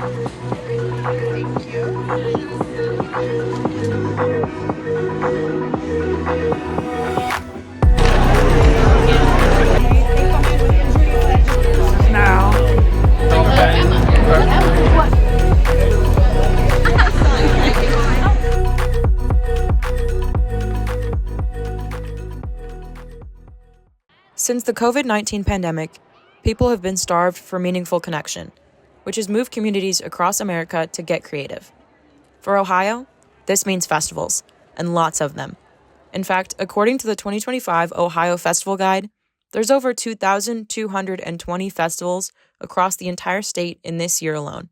Thank you. Since the COVID-19 pandemic, people have been starved for meaningful connection, which has moved communities across America to get creative. For Ohio, this means festivals, and lots of them. In fact, according to the 2025 Ohio Festival Guide, there's over 2,220 festivals across the entire state in this year alone.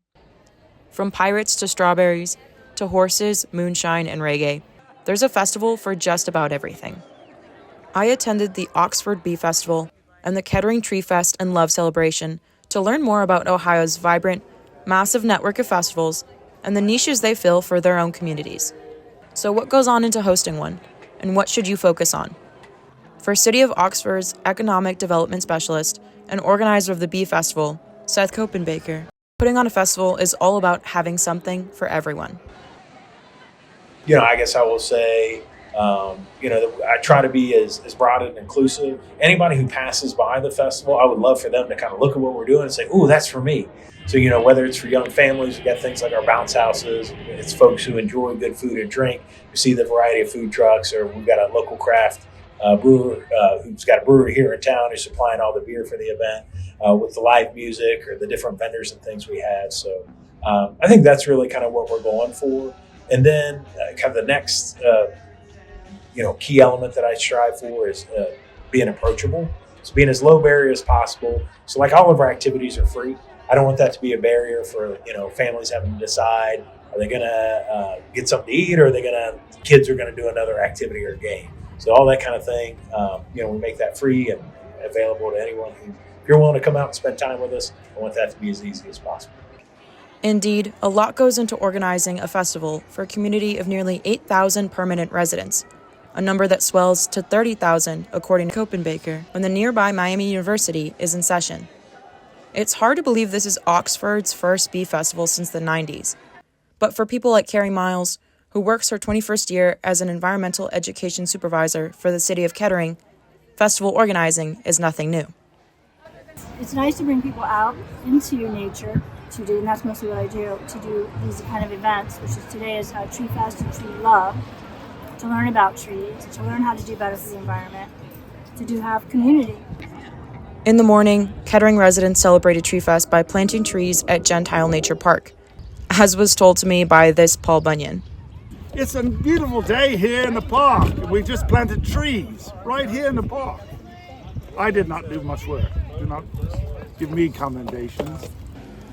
From pirates to strawberries, to horses, moonshine, and reggae, there's a festival for just about everything. I attended the Oxford Bee Festival and the Kettering Tree Fest and Love Celebration to learn more about Ohio's vibrant, massive network of festivals and the niches they fill for their own communities. So what goes on into hosting one, and what should you focus on? For City of Oxford's Economic Development Specialist and organizer of the Bee Festival, Seth Copenbaker, putting on a festival is all about having something for everyone. I guess I will say, I try to be as broad and inclusive. Anybody who passes by the festival, I would love for them to kind of look at what we're doing and say, "Ooh, that's for me." So, whether it's for young families, we've got things like our bounce houses. It's folks who enjoy good food and drink. You see the variety of food trucks, or we've got a local craft brewer who's got a brewery here in town who's supplying all the beer for the event with the live music or the different vendors and things we have. So I think that's really kind of what we're going for. And then kind of the next key element that I strive for is being approachable. So being as low barrier as possible. So like all of our activities are free. I don't want that to be a barrier for, families having to decide, are they going to get something to eat, or kids are going to do another activity or game. So all that kind of thing, we make that free and available to anyone who, if you're willing to come out and spend time with us, I want that to be as easy as possible. Indeed, a lot goes into organizing a festival for a community of nearly 8,000 permanent residents, a number that swells to 30,000 according to Copenbaker when the nearby Miami University is in session. It's hard to believe this is Oxford's first bee festival since the 90s. But for people like Carrie Miles, who works her 21st year as an environmental education supervisor for the city of Kettering, festival organizing is nothing new. It's nice to bring people out into nature to do, and that's mostly what I do, to do these kind of events, which is today is Tree Fest and Tree Love, to learn about trees, to learn how to do better for the environment, to have community. In the morning, Kettering residents celebrated Tree Fest by planting trees at Gentile Nature Park, as was told to me by this Paul Bunyan. It's a beautiful day here in the park. We just planted trees right here in the park. I did not do much work. Do not give me commendations.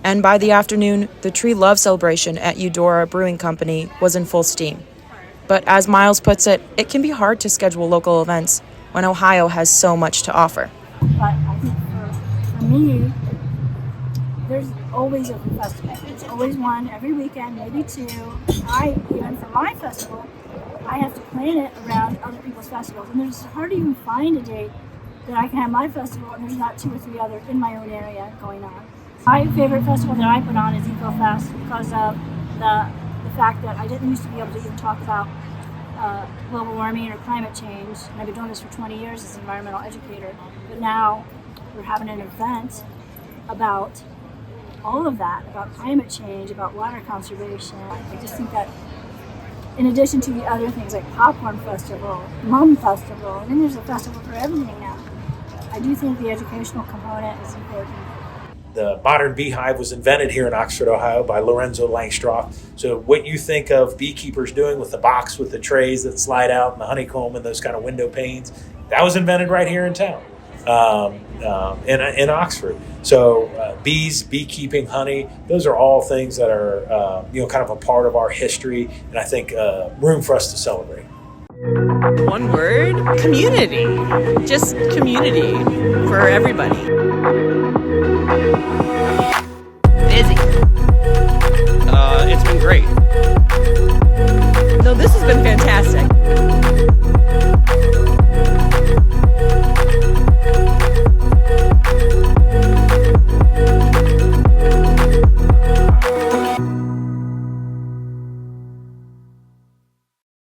And by the afternoon, the Tree Love celebration at Eudora Brewing Company was in full steam. But as Miles puts it, it can be hard to schedule local events when Ohio has so much to offer. But I think for me, there's always a festival. There's always one every weekend, maybe two. Even for my festival, I have to plan it around other people's festivals. And it's hard to even find a date that I can have my festival and there's not two or three others in my own area going on. My favorite festival that I put on is EcoFest because of the fact that I didn't used to be able to even talk about global warming or climate change. And I've been doing this for 20 years as an environmental educator. But now we're having an event about all of that, about climate change, about water conservation. I just think that in addition to the other things like Popcorn Festival, Mum Festival, and then there's a festival for everything now. I do think the educational component is important. The modern beehive was invented here in Oxford, Ohio by Lorenzo Langstroth. So what you think of beekeepers doing with the box with the trays that slide out and the honeycomb and those kind of window panes, that was invented right here in town, in Oxford. So bees, beekeeping, honey, those are all things that are kind of a part of our history, and I think room for us to celebrate. One word, community. Just community for everybody. Busy. It's been great. No, this has been fantastic.